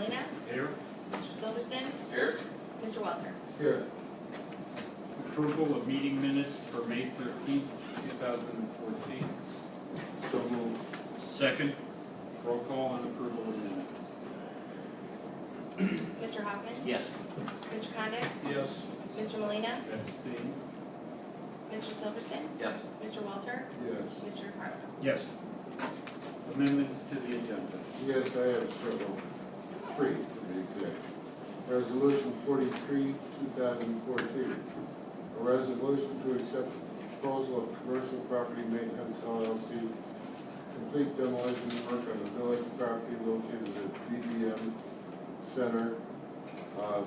Molina, Here. Mr. Silverston, Here. Mr. Welter. Here. Approval of meeting minutes for May 13th, 2014. So moved. Second. Roll call on approval of minutes. Mr. Hoffman? Yes. Mr. Condit? Yes. Mr. Molina, Abstain. Mr. Silverston, Yes. Mr. Welter, Yes. Mr. DeCarlo. Yes. Amendments to the agenda. Yes, I have several. 3 to be exact. Resolution 43, 2014. A resolution to accept the proposal of Commercial Property Maintenance LLC complete demolition work on the village property located at BDM Center,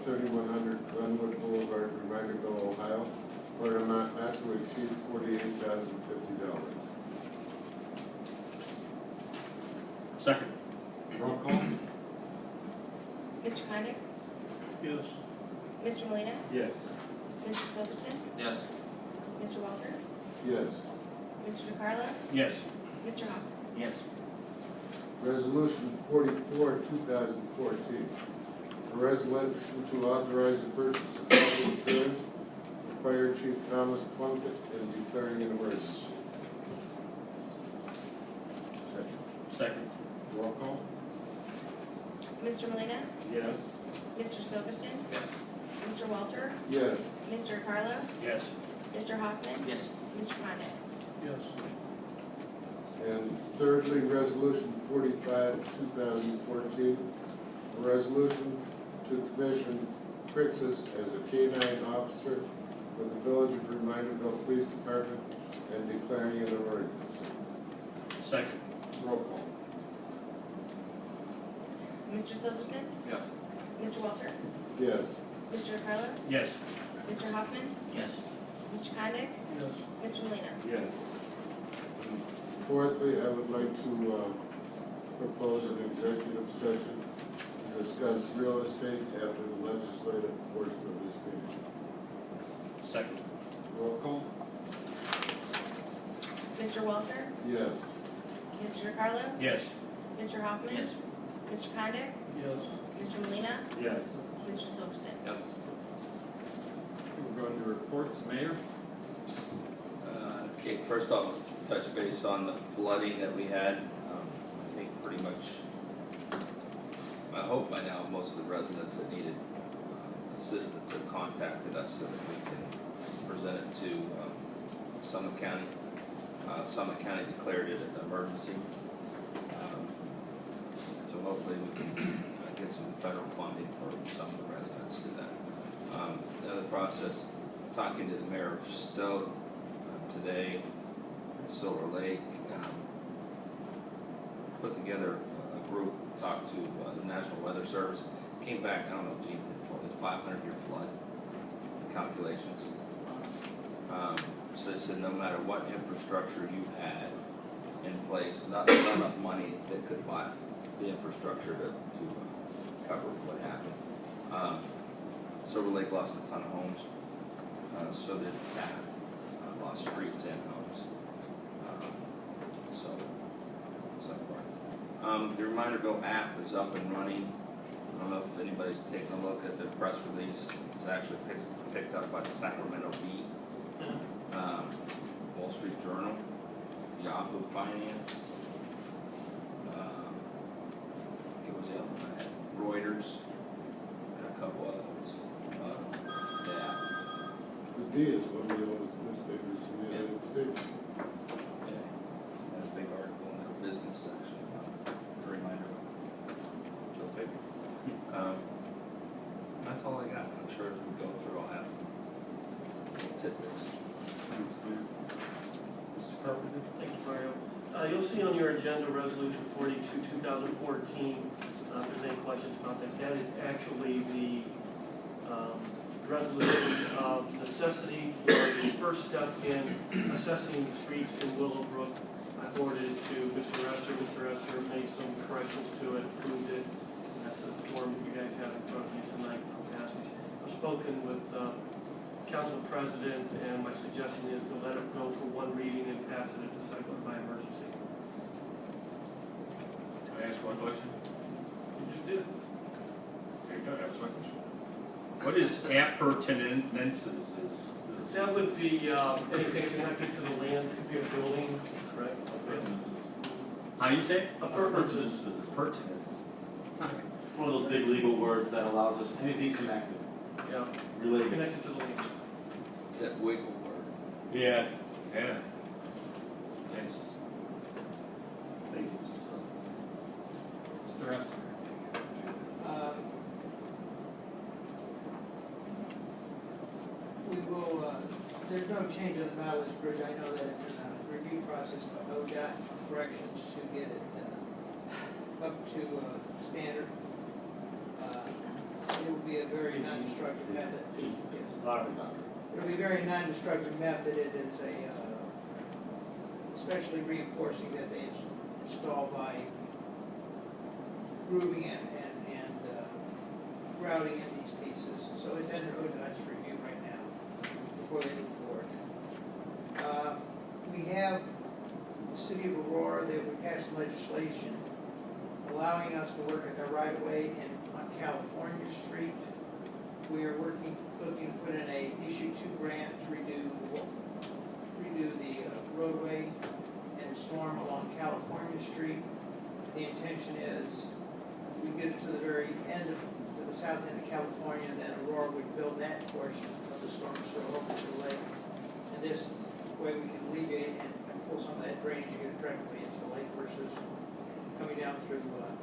3100 Glenwood Boulevard, Reminderville, Ohio, for an amount not to exceed $48,050. Second. Roll call. Mr. Condit? Yes. Mr. Molina, Yes. Mr. Silverston, Yes. Mr. Welter, Yes. Mr. DeCarlo, Yes. Mr. Hoffman. Yes. Resolution 44, 2014. A resolution to authorize the purchase of health insurance for Fire Chief Thomas Plunkett and declaring an emergency. Second. Second. Roll call. Mr. Molina, Yes. Mr. Silverston, Yes. Mr. Welter, Yes. Mr. DeCarlo, Yes. Mr. Hoffman, Yes. Mr. Condit. Yes. And thirdly, Resolution 45, 2014. A resolution to commission Crixus as a K-9 officer with the Village of Reminderville Police Department and declaring an emergency. Second. Roll call. Mr. Silverston, Yes. Mr. Welter, Yes. Mr. DeCarlo, Yes. Mr. Hoffman, Yes. Mr. Condit, Yes. Mr. Molina. Yes. Fourthly, I would like to propose an executive session to discuss real estate after the legislative portion of this meeting. Second. Roll call. Mr. Welter, Yes. Mr. DeCarlo, Yes. Mr. Hoffman, Yes. Mr. Condit, Yes. Mr. Molina, Yes. Mr. Silverston. Yes. We're going to reports. Mayor? Okay, first off, touch base on the flooding that we had. I think pretty much, I hope by now, most of the residents that needed assistance have contacted us so that we can present it to Summit County. Summit County declared it an emergency. So hopefully we can get some federal funding for some of the residents to do that. The other process, talking to the mayor of Stowe today at Silver Lake, put together a group, talked to the National Weather Service, came back, I don't know, gee, what was 500-year flood calculations. So they said no matter what infrastructure you had in place, not enough money that could buy the infrastructure to cover what happened. Silver Lake lost a ton of homes, so did Cat, lost streets and homes. So far. The Reminderville app is up and running. I don't know if anybody's taken a look at the press release. It was actually picked up by the Sacramento Bee, Wall Street Journal, Yahoo Finance. It was Reuters, and a couple other ones. Yeah. The D is one of the oldest newspapers in the United States. Yeah, and a big article in their business section, a reminder. Go figure. That's all I got. I'm sure as we go through, I'll have little tidbits. Thanks, Mayor. Mr. Carpenter? Thank you, Mario. You'll see on your agenda Resolution 42, 2014. If there's any questions about that, that is actually the resolution of necessity for the first step in assessing the streets in Willowbrook. I forwarded it to Mr. Esser. Mr. Esser made some corrections to it, approved it. And that's the form that you guys have in front of you tonight for passage. I've spoken with Council President, and my suggestion is to let it go for one reading and pass it at the second by emergency. Can I ask one question? You just did. What is appurtenances? That would be, anything connected to the land, could be a building, correct? How do you say? Appurtenances. Pertinent. One of those big legal words that allows us anything connected, Yeah, related. connected to the land. It's that wiggle word. Yeah, yeah. Yes. Thank you. What's the rest? We will, there's no change on the Nautilus Bridge. I know that it's in a review process, but ODOT corrections to get it up to standard. It will be a very non-destructive method. It'll be a very non-destructive method. It is especially reinforcing that they install by grooving and grouting in these pieces. So it's under ODOT's review right now before they move forward. We have the city of Aurora, they passed legislation allowing us to work at the right of way on California Street. We are looking to put in a issue 2 grant to redo the roadway and storm along California Street. The intention is we get it to the very end to the south end of California, and then Aurora would build that portion of the storm sewer over to the lake. And this way we can alleviate and pull some of that drainage and get it directly into the lake versus coming down through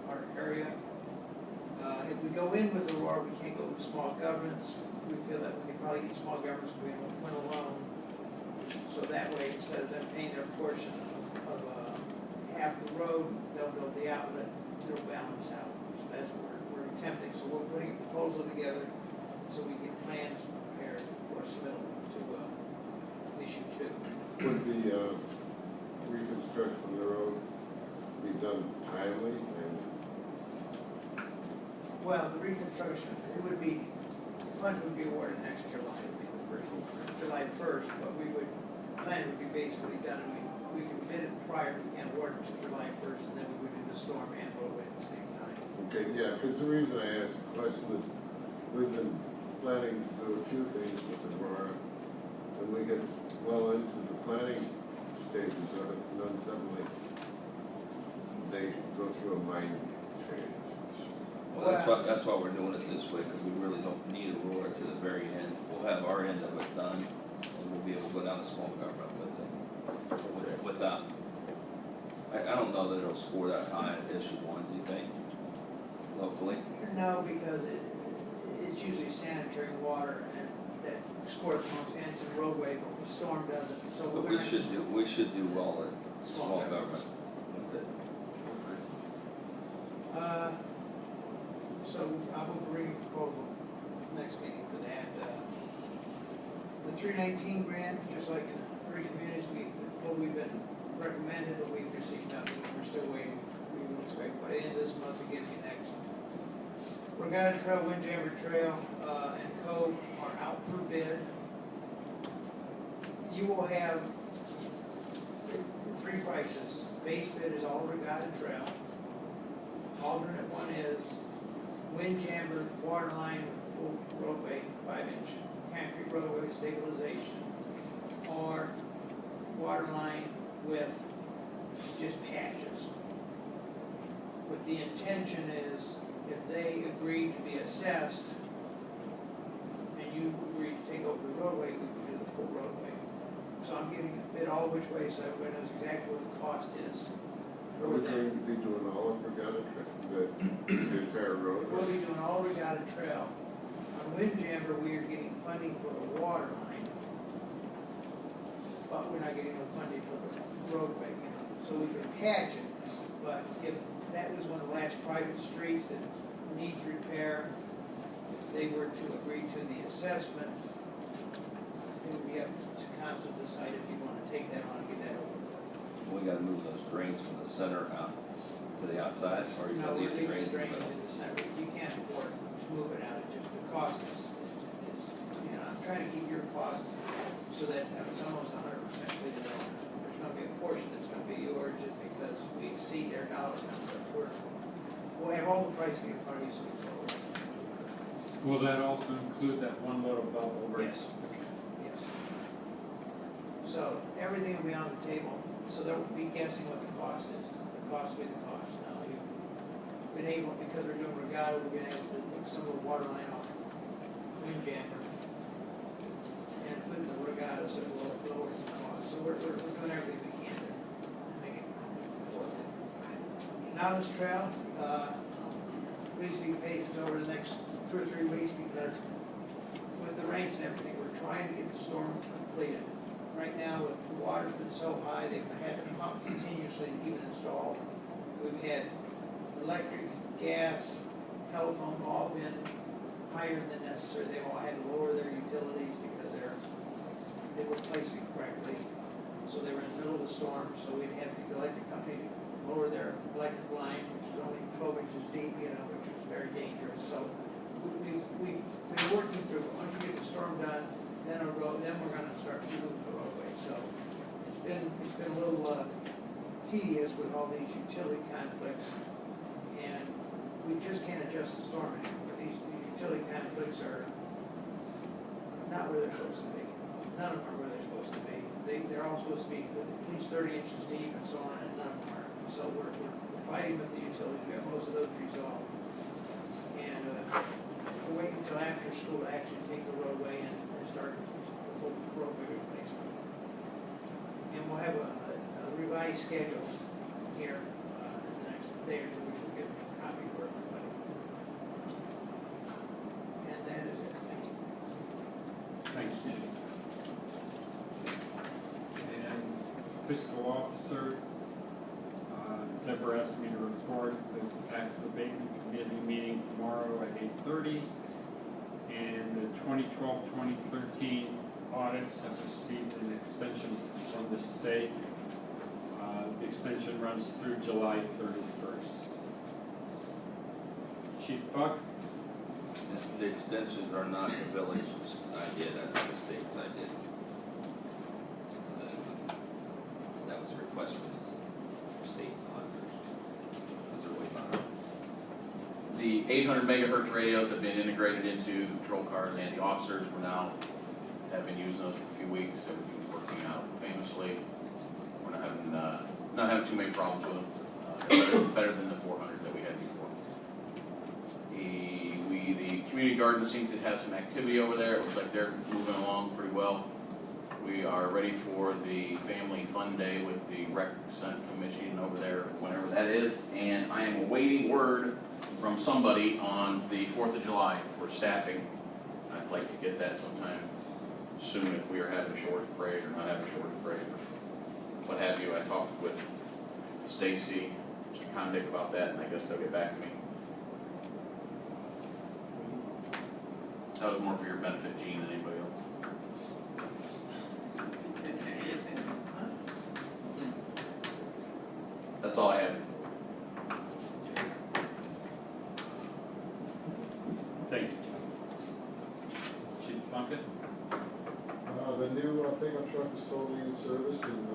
our area. If we go in with Aurora, we can't go with small governments. We feel that we can probably get small governments to win alone. So that way, instead of them paying their portion of half the road, they'll build the outlet, it'll balance out. So that's what we're attempting. So we're putting a proposal together so we get plans prepared for submittal to issue 2. Would the reconstruction of the road be done timely and Well, the reconstruction, it would be, funds would be awarded next July, it would be the first, July 1st, but we would, plan would be basically done, and we could bid it prior, we can't award it to July 1st, and then we would do the storm and roadway at the same time. Okay, yeah, because the reason I asked the question is, we've been planning to do a few things with Aurora. When we get well into the planning stages of it, and then suddenly they go through a mind change. Well, that's why we're doing it this way, because we really don't need Aurora to the very end. We'll have our end of it done, and we'll be able to go down to small government with it. Without, I don't know that it'll score that high at issue 1, do you think, locally? No, because it's usually sanitary water, and that scores the most ends in roadway, but the storm doesn't, so But we're we should do well at small government with it. So I will bring a proposal next meeting for that. The 319 grant, just like 3 communities, we've been recommended, but we've received nothing. We're still waiting. We will expect by the end of this month to get the next. Regatta Trail, Windjammer Trail, and Cove are out for bid. You will have 3 prices. Base bid is all Regatta Trail. Alternate one is Windjammer waterline full roadway, 5-inch concrete roadway stabilization, or waterline with just patches. What the intention is, if they agree to be assessed, and you agree to take over the roadway, we can do the full roadway. So I'm getting a bid all which way, so everybody knows exactly what the cost is. Are we going to be doing all of Regatta Trail, the entire road? We'll be doing all Regatta Trail. On Windjammer, we are getting funding for the water line, but we're not getting the funding for the roadway. So we can patch it, but if that was one of the last private streets that needs repair, if they were to agree to the assessment, it would be up to council to decide if you want to take that on and get that over with. We gotta move those drains from the center out to the outside, or you No, gonna we're leave the leaving drains in the middle? in the center. You can't afford to move it out. It's just the cost is, I'm trying to keep your costs so that it's almost 100% with the owner. There's gonna be a portion that's gonna be yours just because we exceed their dollar amount. But we'll have all the pricing in front of you so we can go over it. Will that also include that one little bubble right? Yes. Yes. So everything will be on the table, so they'll be guessing what the cost is, the cost will be the cost. Now, we've been able, because we're doing regatta, we've been able to take some of the water line off, windjammer, and put in the regatta so it will lower the cost. So we're doing everything we can to make it worth it. Knowledge Trail, please be patient over the next 2 or 3 weeks, because with the rains and everything, we're trying to get the storm completed. Right now, with the water's been so high, they've had to pump continuously to even install. We've had electric, gas, telephone all been higher than necessary. They've all had to lower their utilities because they weren't placing correctly. So they were in the middle of the storm, so we'd have the electric company lower their electric line, which is only 12 inches deep, which is very dangerous. So we've been working through it. Once we get the storm done, then we're going to start moving the roadway. So it's been a little tedious with all these utility conflicts, and we just can't adjust the storm anymore. These utility conflicts are not where they're supposed to be. None of them are where they're supposed to be. They're all supposed to be at least 30 inches deep and so on, and none of them are. So we're fighting with the utilities. We have most of those resolved, and we're waiting until after school to actually take the roadway and start the full roadway replacement. And we'll have a revised schedule here in the next day or two, which we'll get a copy for everybody. And that is it. Thank you. Thanks, Jim. And fiscal officer, Deborah asked me to report, there's a tax abatement committee meeting tomorrow at 8:30. And the 2012-2013 audits have received an extension from the state. The extension runs through July 31st. Chief Buck? The extensions are not the village's idea, that's the state's idea. That was a request from the state auditors. As they're waiting on it. The 800 megahertz radios have been integrated into patrol cars and the officers. We're now have been using those for a few weeks. Everything's working out famously. We're not having too many problems with them. They're better than the 400 that we had before. The community garden seems to have some activity over there. It looks like they're moving along pretty well. We are ready for the family fun day with the rec center commission over there, whenever that is. And I am awaiting word from somebody on the 4th of July for staffing. I'd like to get that sometime soon if we are having a shortage parade or not having a shortage parade, what have you. I talked with Stacy, Mr. Condick about that, and I guess they'll get back to me. That was more for your benefit, Gene, than anybody else. That's all I have. Thank you. Chief Plunkett? The new pickup truck is totally in service, and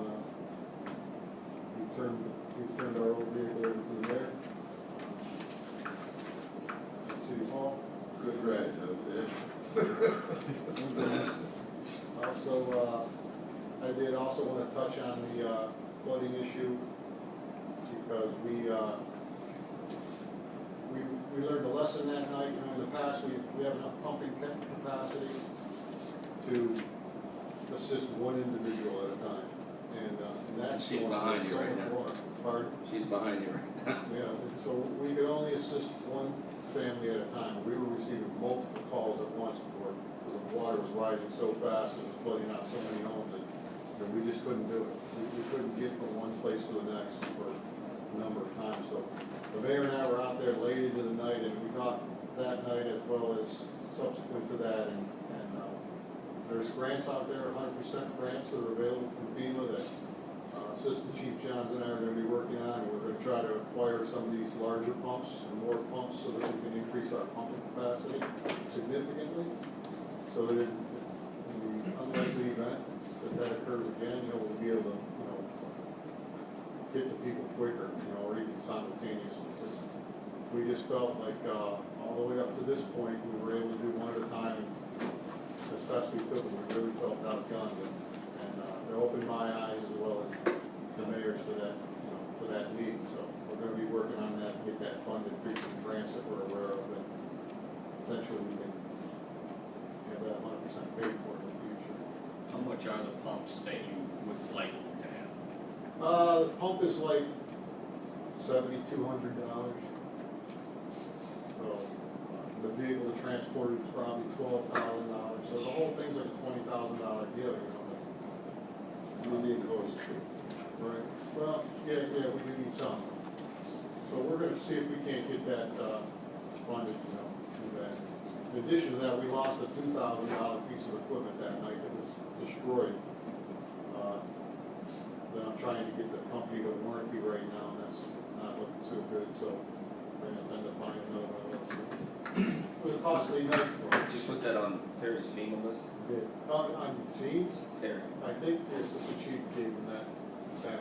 we've turned our old vehicle over to the mayor. At City Hall. Good ride, that's it. Also, I did also want to touch on the flooding issue, because we learned a lesson that night. In the past, we have enough pumping capacity to assist one individual at a time, and that's She's behind you right now. Pardon? She's behind you right now. Yeah, and so we could only assist one family at a time. We were receiving multiple calls at once because the water was rising so fast, it was flooding out so many homes, and we just couldn't do it. We couldn't get from one place to the next for a number of times. So the mayor and I were out there late into the night, and we talked that night as well as subsequent to that, and there's grants out there, 100% grants that are available from FEMA that Assistant Chief Johns and I are going to be working on, and we're going to try to acquire some of these larger pumps and more pumps so that we can increase our pumping capacity significantly, so that in the unlikely event that occurs again, we'll be able to, get to people quicker, or even simultaneously. We just felt like all the way up up to this point, we were able to do one at a time as best we could, we really felt outgunned. And they opened my eyes as well as the mayor's to that, you know, to that need. So we're gonna be working on that, get that funded through some grants that we're aware of, and potentially we can have that 100% paid for in the future. How much are the pumps that you would like to have? The pump is like $7,200. So the vehicle to transport it is probably $12,000. So the whole thing's like a $20,000 deal, you know. You need those two. Right. Well, yeah, we do need some. So we're gonna see if we can't get that funded, you know, through that. In addition to that, we lost a $2,000 piece of equipment that night that was destroyed. That I'm trying to get the company to warranty right now, and that's not looking too good, so we're gonna end up buying another one. It was a costly night for us. Just put that on Terry's FEMA list. Yeah. On Jeans, Terry. I think this is the chief gave him that back.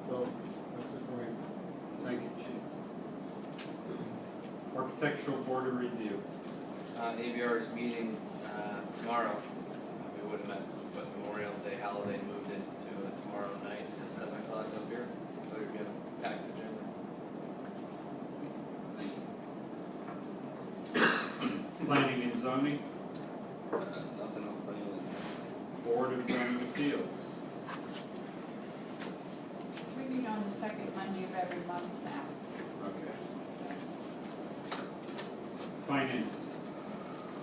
So, that's it for me. Thank you, Chief. Architectural Board of Review. ABR is meeting tomorrow. We would have met, but Memorial Day holiday moved it to tomorrow night at 7 o'clock up here. So you're gonna pack the agenda. Planning and Zoning, Nothing on planning. Board of Zoning Appeals. We meet on the second Monday of every month now. Okay. Finance.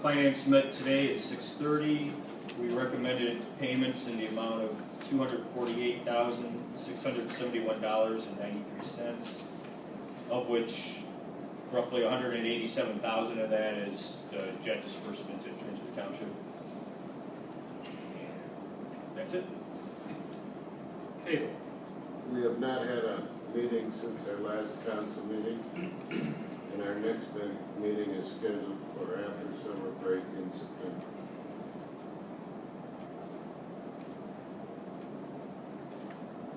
Finance met today at 6:30. We recommended payments in the amount of $248,671.93, of which roughly $187,000 of that is the jet disbursement to Trimsby Township. And that's it. Cable. We have not had a meeting since our last council meeting, and our next meeting is scheduled for after summer break in September.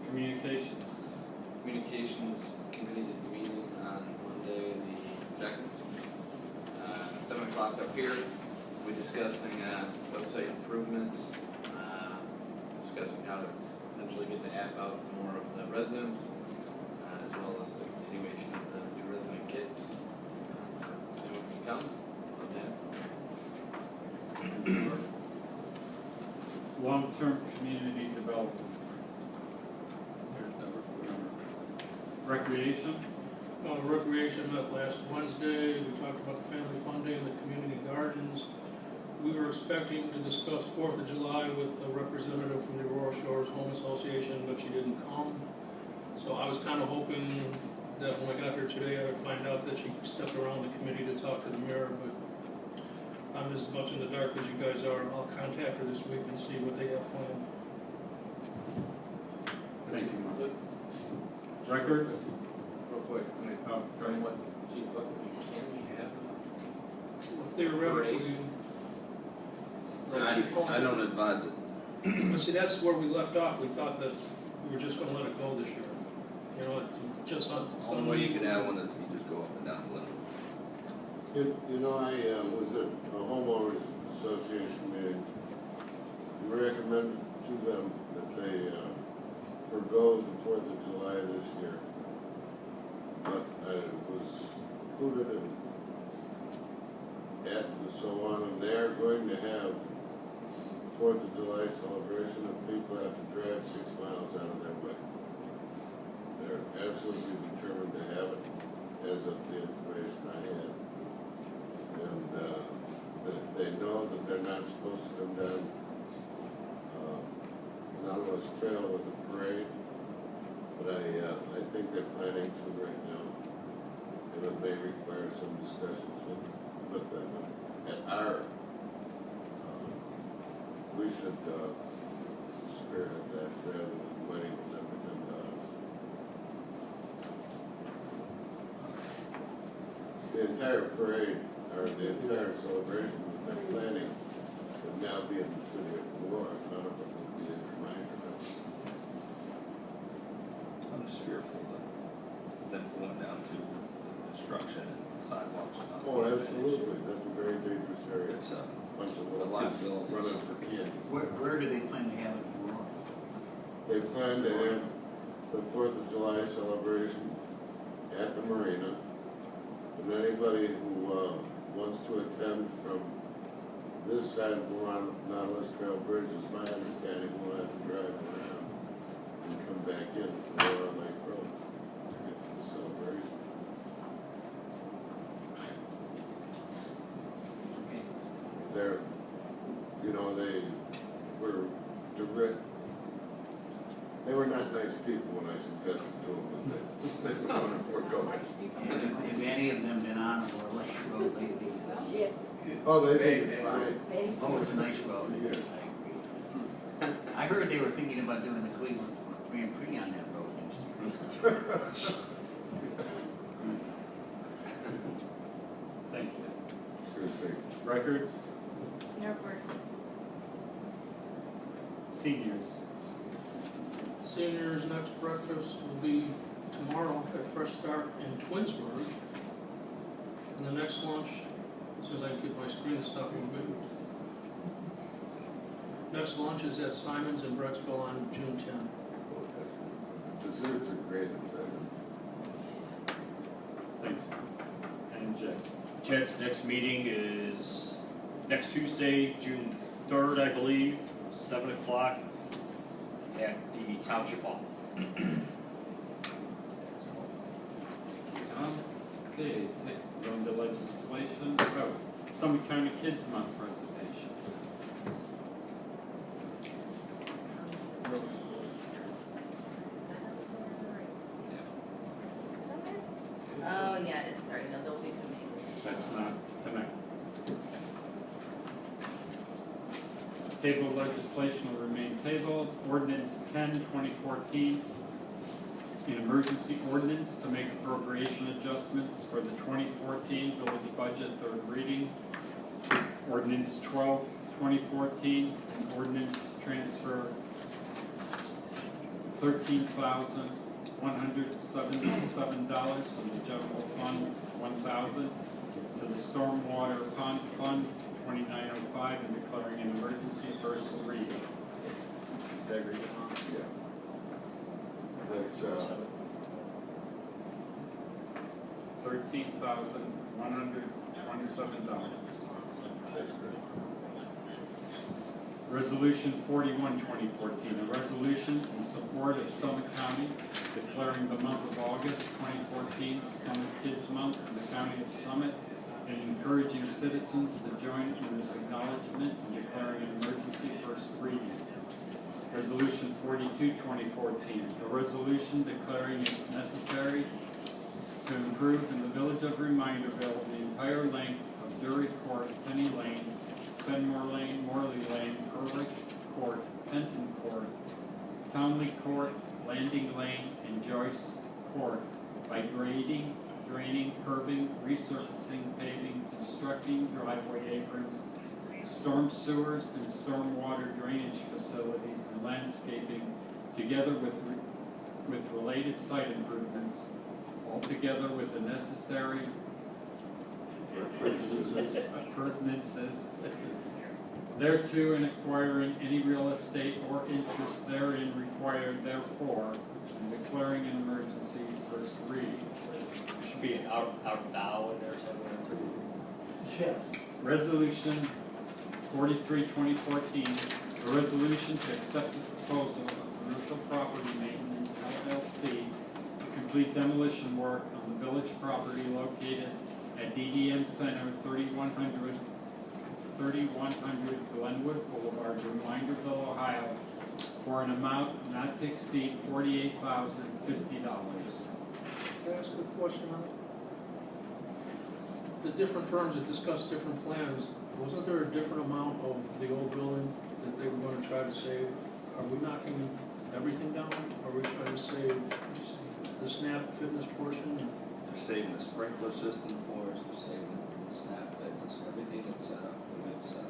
Communications. Communications committee is meeting on Monday the 2nd. 7 o'clock up here. We're discussing website improvements, discussing how to potentially get the app out to more of the residents, as well as the continuation of the new resident kits. Anyone can come on that. Long-term community development. There's number 4. Recreation met last Wednesday. We talked about the family fun day and the community gardens. We were expecting to discuss 4th of July with a representative from the Aurora Shores Home Association, but she didn't come. So I was kind of hoping that when I got here today, I would find out that she stepped around the committee to talk to the mayor, but I'm as much in the dark as you guys are. I'll contact her this week and see what they have planned. Thank you, Mark. Records. Real quick, I mean, Oh, go ahead. what Chief looks like, can we have? Theoretically, I don't advise it. but see, that's where we left off. We thought that we were just gonna let it go this year. You know, it's just not. The only way you can have one is if you just go up and down the list. You know, I was at a homeowners association meeting, and recommended to them that they forego the 4th of July this year. But I was included in at and so on, and they are going to have 4th of July celebration, and people have to drive 6 miles out of their way. They're absolutely determined to have it, as of the information I had. And they know that they're not supposed to come down Nautilus Trail with a parade, but I think they're planning to right now. And it may require some discussions with them at our, we should spirit that rather than waiting for them to come to us. The entire parade, or the entire celebration that they're planning would now be in the city of Aurora, none of it would be in Reminderville. I'm just fearful that them going down to the construction and sidewalks and Oh, all that. absolutely, that's a very dangerous area. It's Bunch of a little kids liability. running for candy. Where do they plan to have it tomorrow? They plan to have the 4th of July celebration at the marina. And anybody who wants to attend from this side of the Nautilus Trail Bridge, is my understanding, will have to drive around and come back in Laurel Lake Road to get to the celebration. They're, you know, they were direct. They were not nice people when I suggested to them that they would want to forego it. Have any of them been on or Lake Road lately? Oh, they think it's fine. Oh, it's a nice road. Yeah. I heard they were thinking about doing the Cleveland Grand Prix on that road next year. Thank you. Sure thing. Records, No report. seniors. Seniors' next breakfast will be tomorrow at Fresh Start in Twinsburg. And the next lunch, as soon as I can get my screen to stop moving. Next lunch is at Simon's in Brecksville on June 10th. Oh, that's, desserts are great at Simon's. Thanks. And Jay. Jed's next meeting is next Tuesday, June 3rd, I believe, 7 o'clock at the Township Hall. Okay, going to legislation. Oh, Summit County Kids Month presentation. Oh, yeah, it is, sorry, no, they'll be coming. That's not tonight. Table legislation will remain tabled. Ordinance 10, 2014, an emergency ordinance to make appropriation adjustments for the 2014 village budget, third reading. Ordinance 12, 2014, an ordinance to transfer $13,177 from the general fund, 1,000, to the stormwater pond fund, 2905, and declaring an emergency, first reading. Did I read it wrong? Yeah. That's, $13,127. that's great. Resolution 41, 2014, a resolution in support of Summit County declaring the month of August 2014 Summit Kids Month in the County of Summit and encouraging citizens to join in this acknowledgement and declaring an emergency, first reading. Resolution 42, 2014, a resolution declaring it necessary to improve in the village of Reminderville the entire length of Dury Court, Penny Lane, Fenmore Lane, Morley Lane, Ehrlich Court, Penton Court, Townley Court, Landing Lane, and Joyce Court by grading, draining, curbing, resurfacing, paving, constructing driveway aprons, storm sewers and stormwater drainage facilities and landscaping, together with related site improvements, altogether with the necessary appurtenances thereto, and acquiring any real estate or interest therein required therefore, and declaring an emergency, first reading. There should be an out thou in there somewhere. Yes. Resolution 43, 2014, a resolution to accept the proposal of Commercial Property Maintenance LLC to complete demolition work on the village property located at DDM Center, 3100 Glenwood Boulevard, Reminderville, Ohio, for an amount not to exceed $48,050. Can I ask a question on it? The different firms that discussed different plans, wasn't there a different amount of the old building that they were gonna try to save? Are we knocking everything down? Are we trying to save the SNAP fitness portion? They're saving the sprinkler system for us, they're saving the snap fitness, everything that's set up, the way it's set up.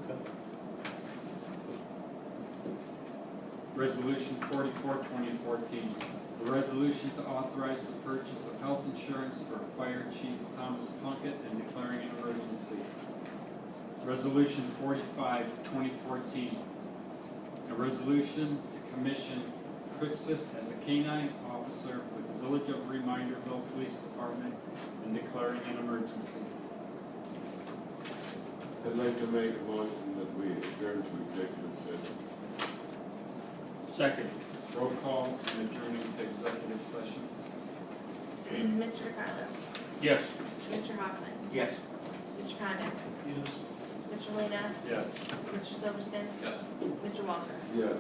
Okay. Resolution 44, 2014, a A resolution to authorize the purchase of health insurance for Fire Chief Thomas Plunkett and declaring an emergency. Resolution 45, 2014. A resolution to commission Crixus as a canine officer with the Village of Reminderville Police Department and declaring an emergency. I'd like to make a motion that we adjourn to executive session. Second. Roll call and adjourning to executive session. Mr. DeCarlo, Yes. Mr. Hoffman, Yes. Mr. Condit, Yes. Mr. Lena, Yes. Mr. Silverston, Yes. Mr. Walter. Yes.